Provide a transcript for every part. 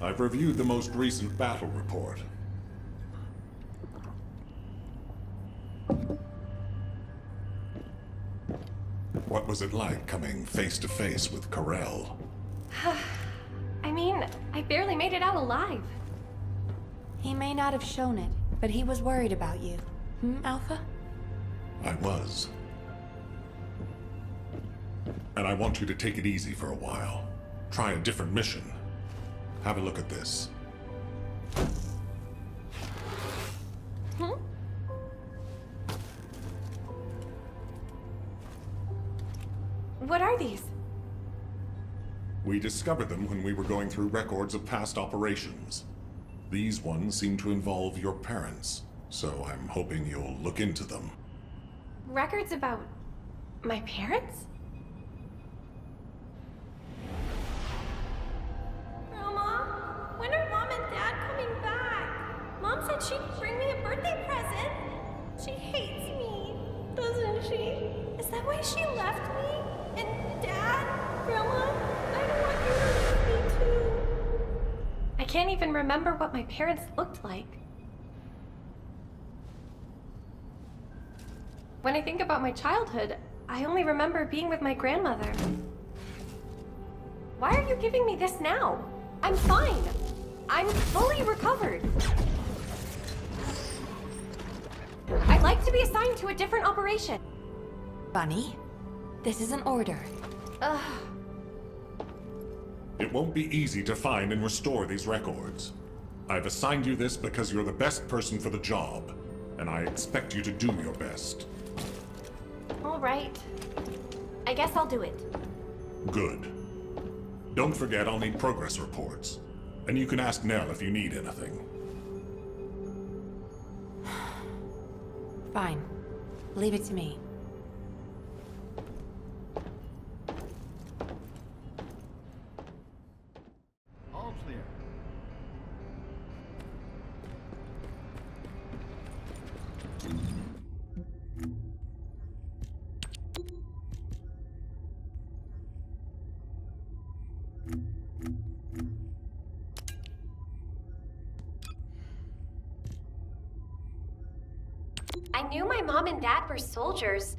I've reviewed the most recent battle report. What was it like coming face to face with Corel? I mean, I barely made it out alive. He may not have shown it, but he was worried about you. Alpha? I was. And I want you to take it easy for a while. Try a different mission. Have a look at this. What are these? We discovered them when we were going through records of past operations. These ones seem to involve your parents, so I'm hoping you'll look into them. Records about my parents? Grandma, when are Mom and Dad coming back? Mom said she'd bring me a birthday present. She hates me, doesn't she? Is that why she left me? And Dad? Grandma, I don't want you to leave me too. I can't even remember what my parents looked like. When I think about my childhood, I only remember being with my grandmother. Why are you giving me this now? I'm fine. I'm fully recovered. I'd like to be assigned to a different operation. Bunny, this is an order. Ugh. It won't be easy to find and restore these records. I've assigned you this because you're the best person for the job, and I expect you to do your best. All right. I guess I'll do it. Good. Don't forget I'll need progress reports. And you can ask Nell if you need anything. Fine. Leave it to me. All clear. I knew my mom and dad were soldiers,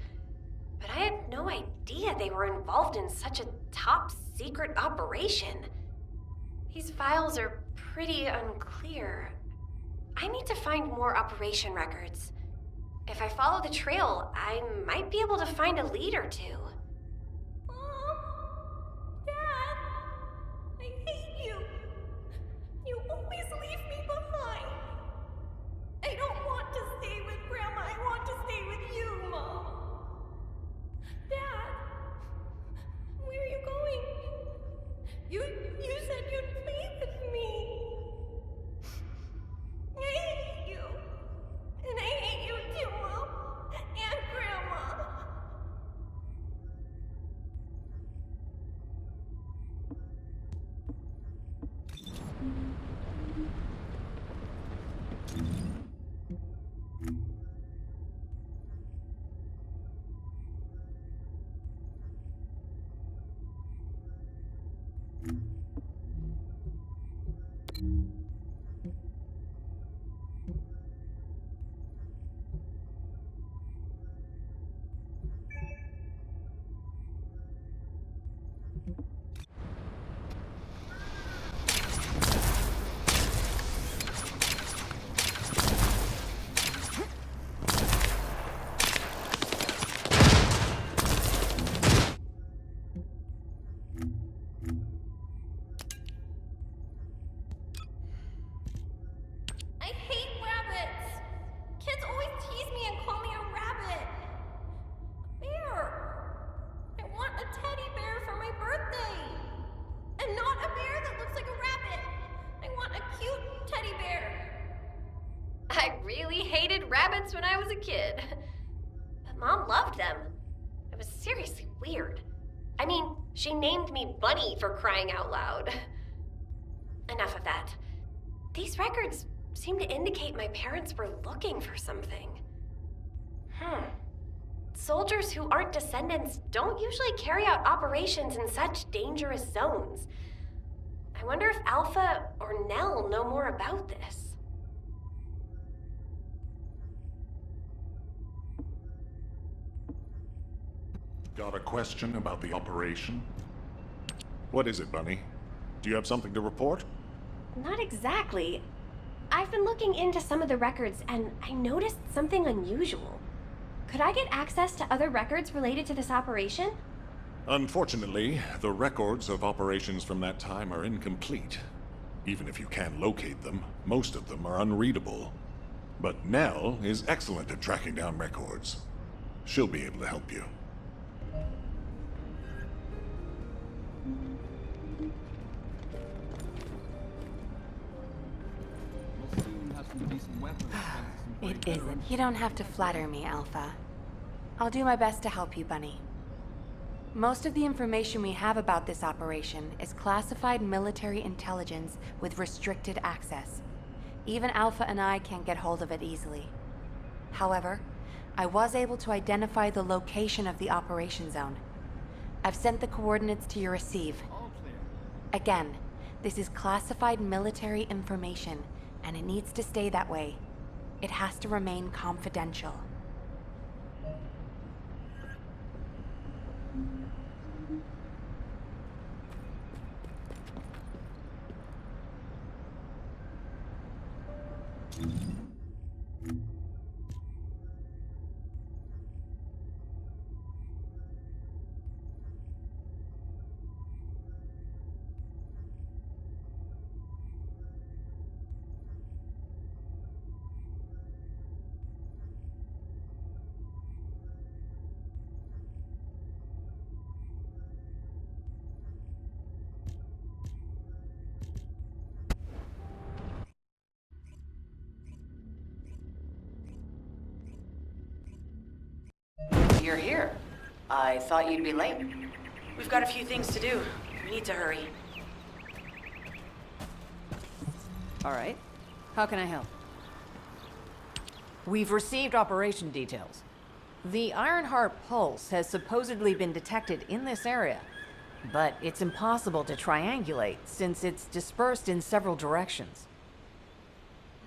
but I had no idea they were involved in such a top secret operation. These files are pretty unclear. I need to find more operation records. If I follow the trail, I might be able to find a lead or two. Mom? Dad? I hate you. You always leave me behind. I don't want to stay with Grandma. I want to stay with you, Mom. Dad? Where are you going? You said you'd play with me. I hate you. And I hate you too, Mom. And Grandma. I hate rabbits! Kids always tease me and call me a rabbit. A bear! I want a teddy bear for my birthday! And not a bear that looks like a rabbit! I want a cute teddy bear! I really hated rabbits when I was a kid. But Mom loved them. It was seriously weird. I mean, she named me Bunny for crying out loud. Enough of that. These records seem to indicate my parents were looking for something. Soldiers who aren't descendants don't usually carry out operations in such dangerous zones. I wonder if Alpha or Nell know more about this. Got a question about the operation? What is it, Bunny? Do you have something to report? Not exactly. I've been looking into some of the records, and I noticed something unusual. Could I get access to other records related to this operation? Unfortunately, the records of operations from that time are incomplete. Even if you can locate them, most of them are unreadable. But Nell is excellent at tracking down records. She'll be able to help you. It isn't. You don't have to flatter me, Alpha. I'll do my best to help you, Bunny. Most of the information we have about this operation is classified military intelligence with restricted access. Even Alpha and I can't get hold of it easily. However, I was able to identify the location of the operation zone. I've sent the coordinates to your receive. Again, this is classified military information, and it needs to stay that way. It has to remain confidential. You're here. I thought you'd be late. We've got a few things to do. We need to hurry. All right. How can I help? We've received operation details. The Ironheart pulse has supposedly been detected in this area, but it's impossible to triangulate since it's dispersed in several directions.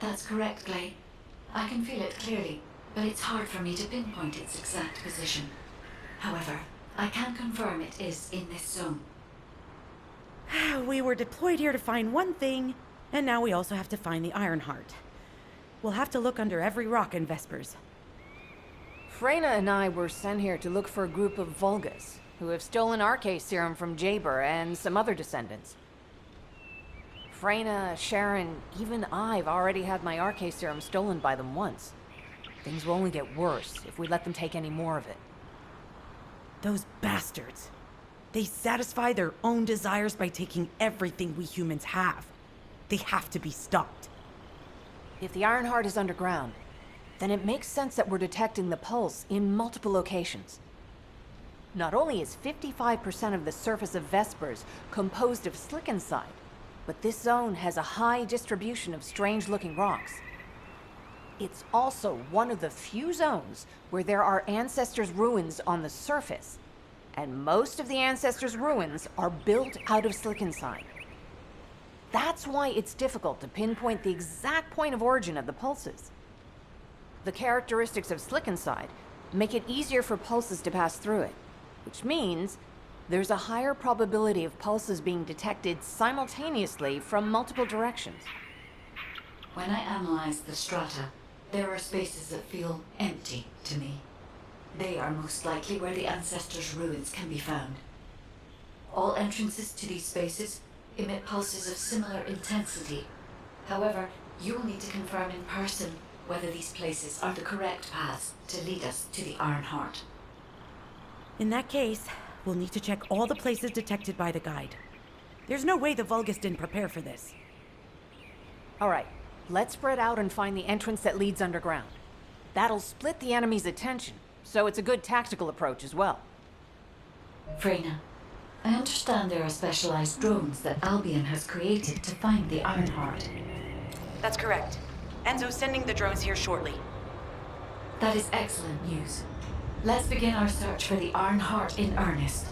That's correct, Clay. I can feel it clearly, but it's hard for me to pinpoint its exact position. However, I can confirm it is in this zone. We were deployed here to find one thing, and now we also have to find the Ironheart. We'll have to look under every rock in Vespers. Freyna and I were sent here to look for a group of Vulgus, who have stolen Arcane serum from Jaber and some other descendants. Freyna, Sharon, even I've already had my Arcane serum stolen by them once. Things will only get worse if we let them take any more of it. Those bastards. They satisfy their own desires by taking everything we humans have. They have to be stopped. If the Ironheart is underground, then it makes sense that we're detecting the pulse in multiple locations. Not only is 55% of the surface of Vespers composed of slickenside, but this zone has a high distribution of strange-looking rocks. It's also one of the few zones where there are Ancestors' ruins on the surface, and most of the Ancestors' ruins are built out of slickenside. That's why it's difficult to pinpoint the exact point of origin of the pulses. The characteristics of slickenside make it easier for pulses to pass through it, which means there's a higher probability of pulses being detected simultaneously from multiple directions. When I analyze the strata, there are spaces that feel empty to me. They are most likely where the Ancestors' ruins can be found. All entrances to these spaces emit pulses of similar intensity. However, you will need to confirm in person whether these places are the correct paths to lead us to the Ironheart. In that case, we'll need to check all the places detected by the guide. There's no way the Vulgus didn't prepare for this. All right, let's spread out and find the entrance that leads underground. That'll split the enemy's attention, so it's a good tactical approach as well. Freyna, I understand there are specialized drones that Albion has created to find the Ironheart. That's correct. Enzo's sending the drones here shortly. That is excellent news. Let's begin our search for the Ironheart in earnest.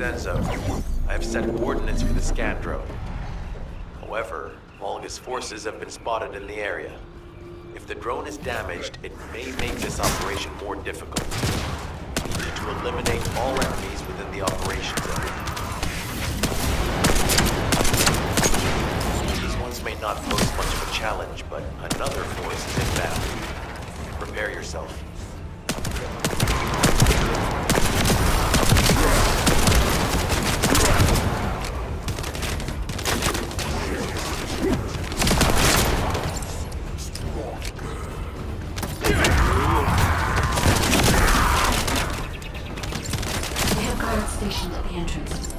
Enzo. I have set coordinates for the scan drone. However, Volga's forces have been spotted in the area. If the drone is damaged, it may make this operation more difficult. We need to eliminate all enemies within the operation zone. These ones may not pose much of a challenge, but another force is inbound. Prepare yourself. Stationed at the entrance.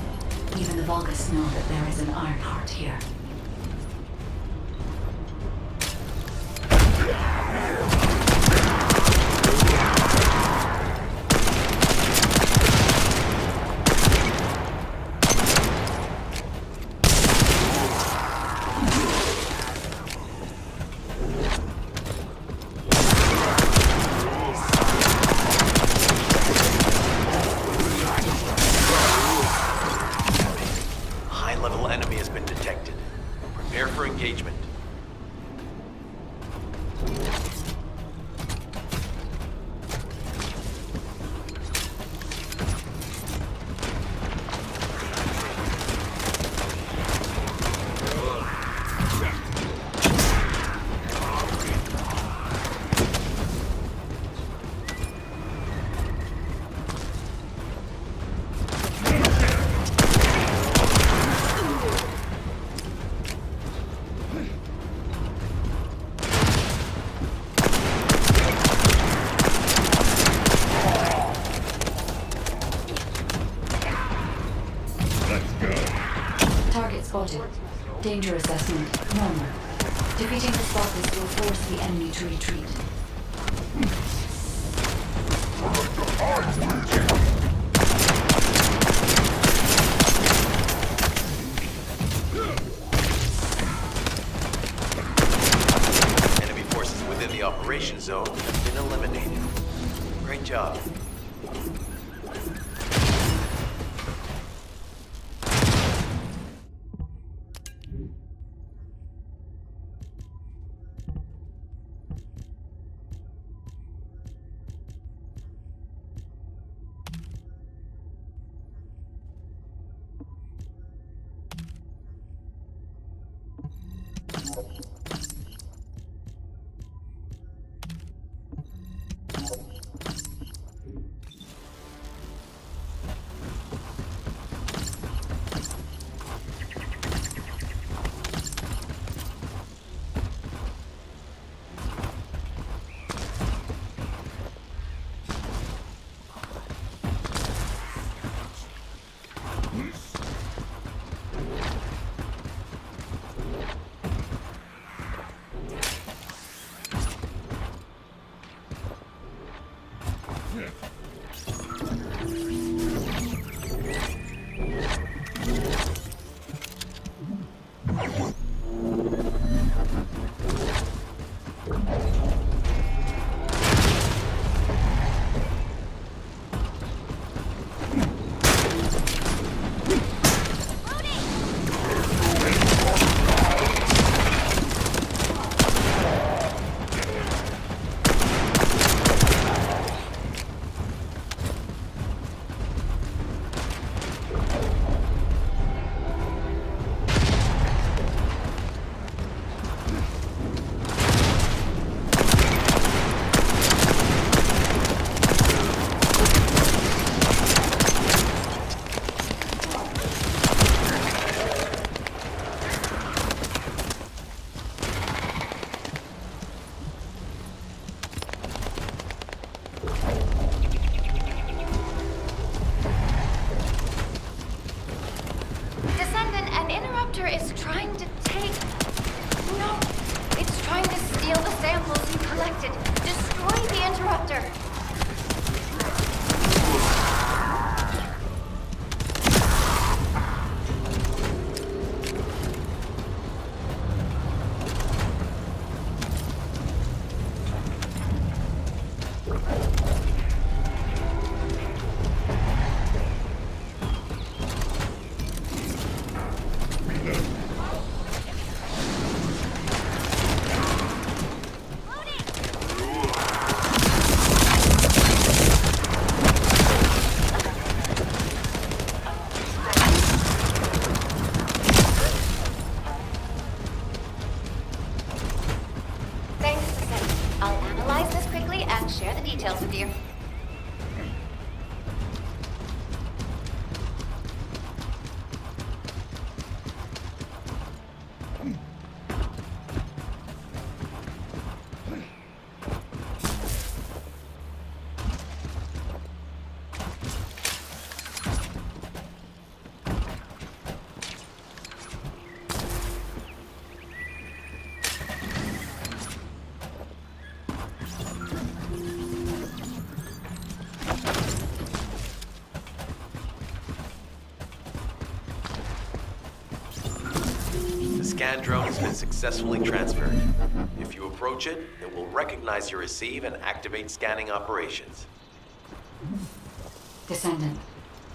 Even the Vulgus know that there is an Ironheart here. Enemy has been detected. Prepare for engagement. Target spotted. Danger assessment normal. Defeating the Sparkus will force the enemy to retreat. Enemy forces within the operation zone have been eliminated. Great job. Descendant, an interrupter is trying to take... No, it's trying to steal the samples you collected. Destroy the interrupter. and share the details with you. The scan drone has been successfully transferred. If you approach it, it will recognize your receive and activate scanning operations. Descendant,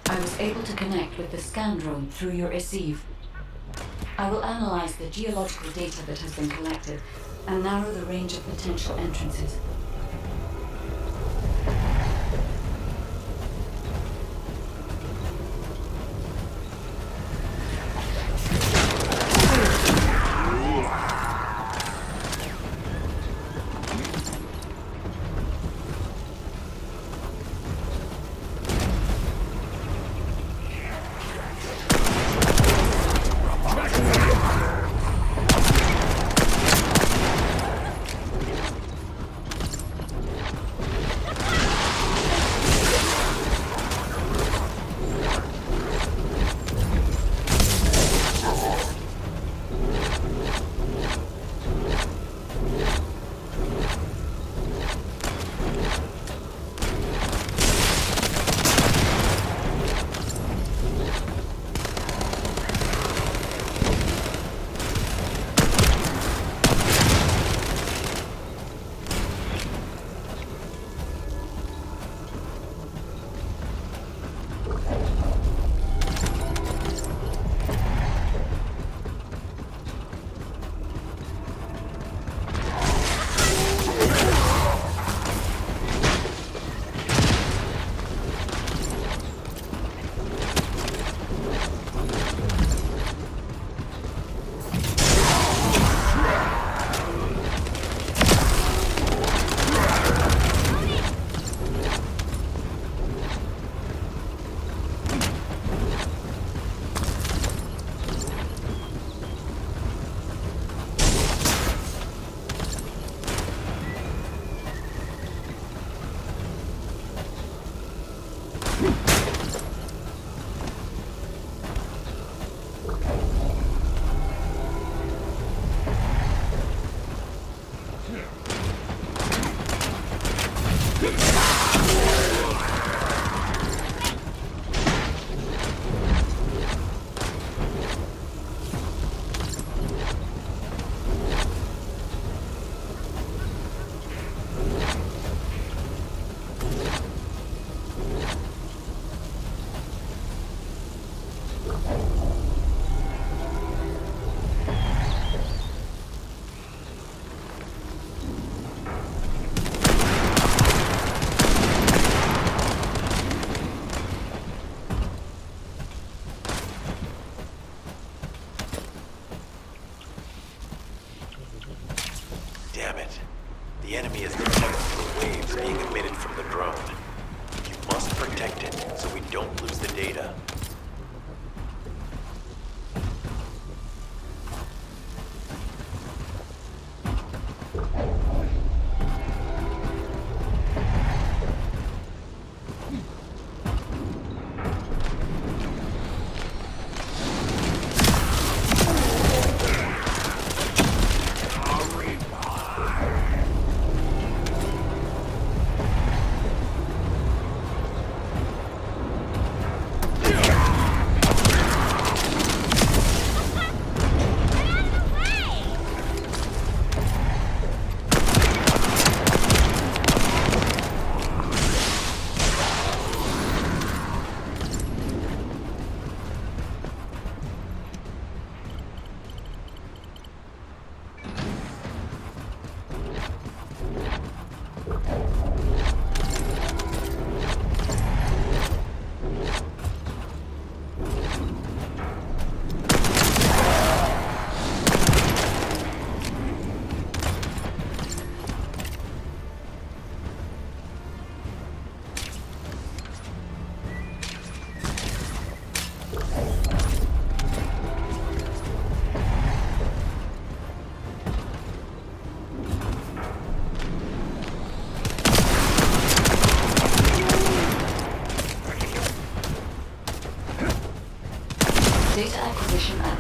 I was able to connect with the scan drone through your receive. I will analyze the geological data that has been collected and narrow the range of potential entrances. Damn it. The enemy is detecting the waves being emitted from the drone. You must protect it so we don't lose the data.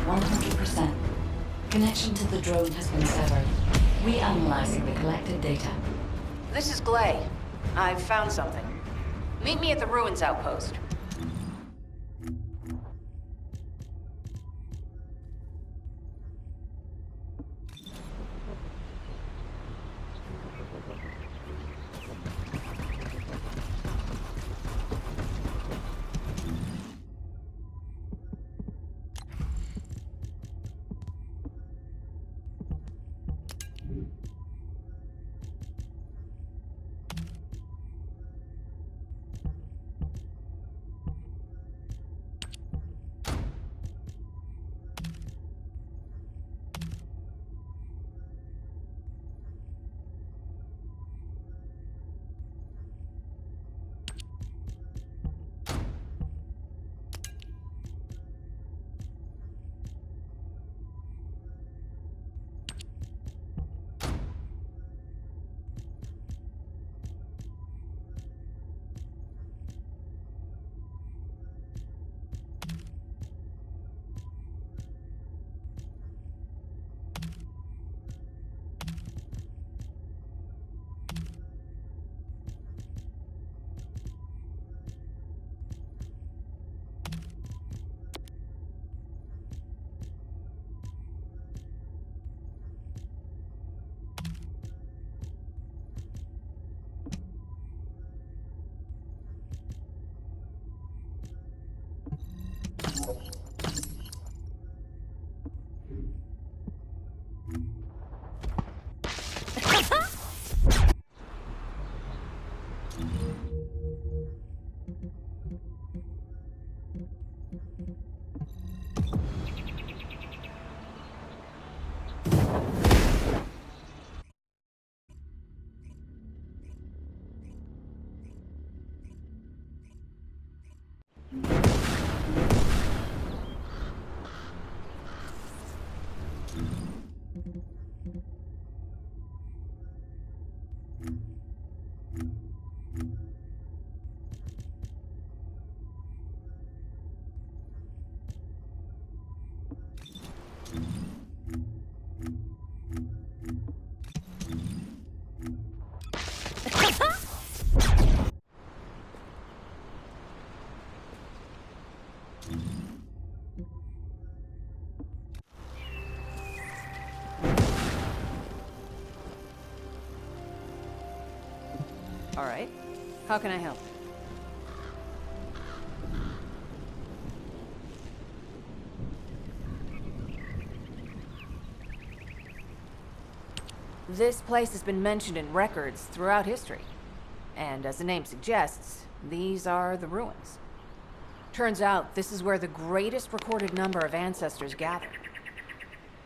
100%. Connection to the drone has been severed. Reanalyzing the collected data. This is Glay. I've found something. Meet me at the ruins outpost. All right. How can I help? This place has been mentioned in records throughout history. And as the name suggests, these are the ruins. Turns out this is where the greatest recorded number of ancestors gathered.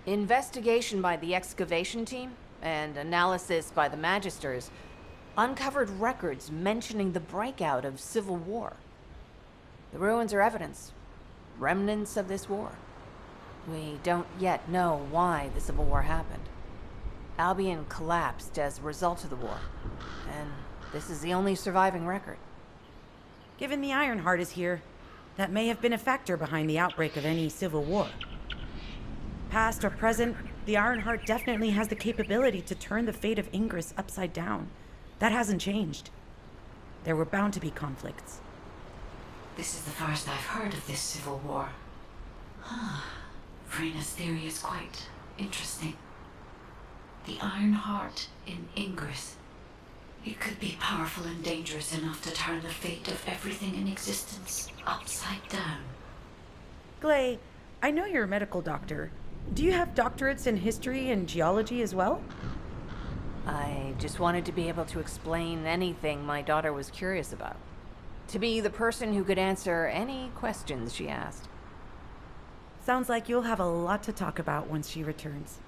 Investigation by the excavation team and analysis by the magisters uncovered records mentioning the breakout of civil war. The ruins are evidence, remnants of this war. We don't yet know why the civil war happened. Albion collapsed as a result of the war, and this is the only surviving record. Given the Ironheart is here, that may have been a factor behind the outbreak of any civil war. Past or present, the Ironheart definitely has the capability to turn the fate of Ingress upside down. That hasn't changed. There were bound to be conflicts. This is the first I've heard of this civil war. Frena's theory is quite interesting. The Ironheart in Ingress. It could be powerful and dangerous enough to turn the fate of everything in existence upside down. Glay, I know you're a medical doctor. Do you have doctorates in history and geology as well? I just wanted to be able to explain anything my daughter was curious about. To be the person who could answer any questions she asked. Sounds like you'll have a lot to talk about once she returns.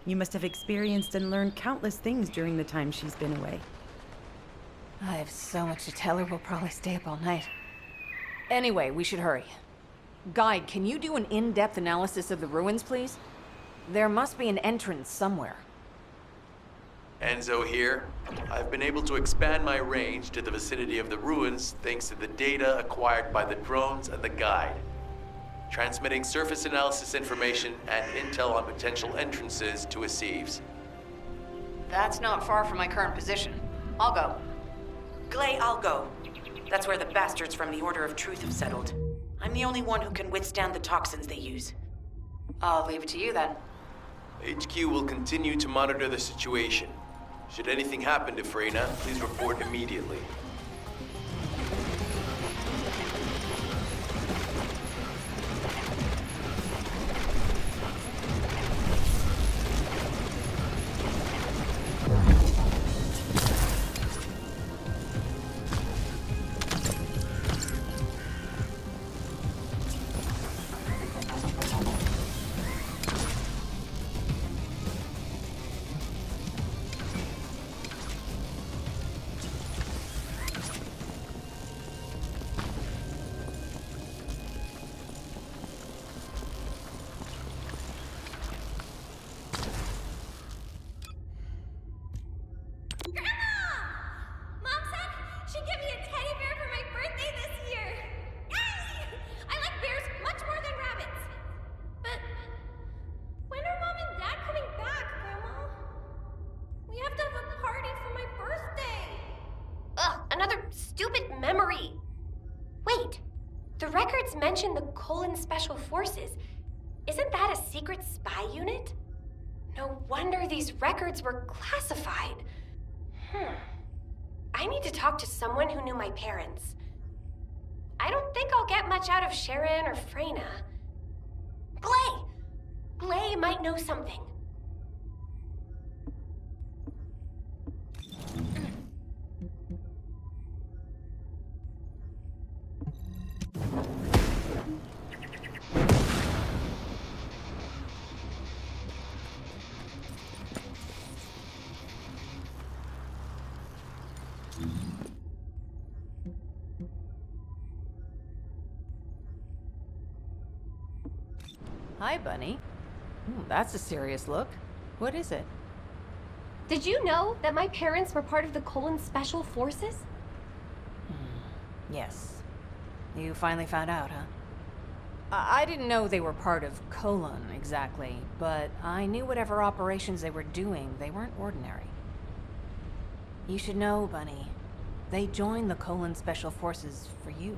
You must have experienced and learned countless things during the time she's been away. I have so much to tell her, we'll probably stay up all night. Anyway, we should hurry. Guide, can you do an in-depth analysis of the ruins, please? There must be an entrance somewhere. Enzo here. I've been able to expand my range to the vicinity of the ruins thanks to the data acquired by the drones and the guide. transmitting surface analysis information and intel on potential entrances to Aceves. That's not far from my current position. I'll go. Glay, I'll go. That's where the bastards from the Order of Truth have settled. I'm the only one who can withstand the toxins they use. I'll leave it to you then. HQ will continue to monitor the situation. Should anything happen to Freyna, please report immediately. Mom said she'd give me a teddy bear for my birthday this year. Yay! I like bears much more than rabbits. But when are Mom and Dad coming back, Grandma? We have to have a party for my birthday. Ugh, another stupid memory. Wait, the records mention the Colon Special Forces. Isn't that a secret spy unit? No wonder these records were classified. I need to talk to someone who knew my parents. I don't think I'll get much out of Sharon or Freyna. Glay! Glay might know something. Hi, Bunny. That's a serious look. What is it? Did you know that my parents were part of the Colon Special Forces? Yes. You finally found out, huh? I didn't know they were part of Colon, exactly, but I knew whatever operations they were doing, they weren't ordinary. You should know, Bunny. They joined the Colon Special Forces for you.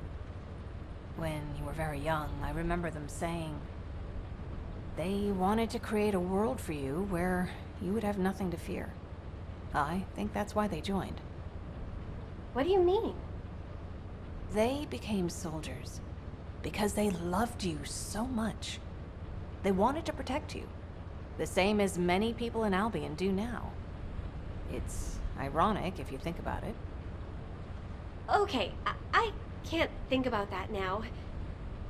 When you were very young, I remember them saying they wanted to create a world for you where you would have nothing to fear. I think that's why they joined. What do you mean? They became soldiers because they loved you so much. They wanted to protect you, the same as many people in Albion do now. It's ironic if you think about it. Okay, I can't think about that now.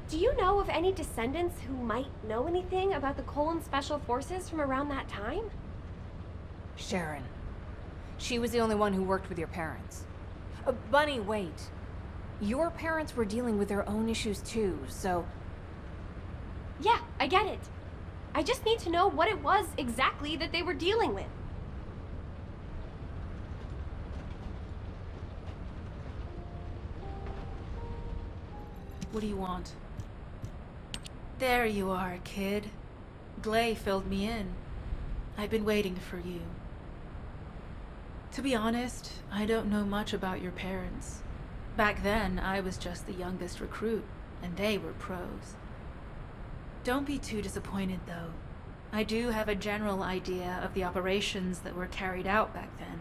Do you know of any descendants who might know anything about the Colon Special Forces from around that time? Sharon. She was the only one who worked with your parents. Bunny, wait. Your parents were dealing with their own issues too, so... Yeah, I get it. I just need to know what it was exactly that they were dealing with. What do you want? There you are, kid. Glay filled me in. I've been waiting for you. To be honest, I don't know much about your parents. Back then, I was just the youngest recruit, and they were pros. Don't be too disappointed, though. I do have a general idea of the operations that were carried out back then.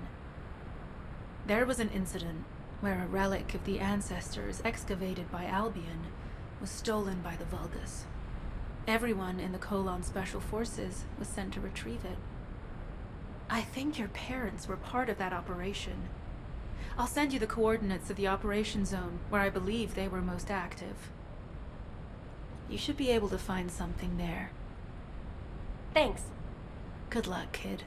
There was an incident where a relic of the ancestors excavated by Albion was stolen by the Vulgus. Everyone in the Colon Special Forces was sent to retrieve it. I think your parents were part of that operation. I'll send you the coordinates of the operation zone where I believe they were most active. You should be able to find something there. Thanks. Good luck, kid.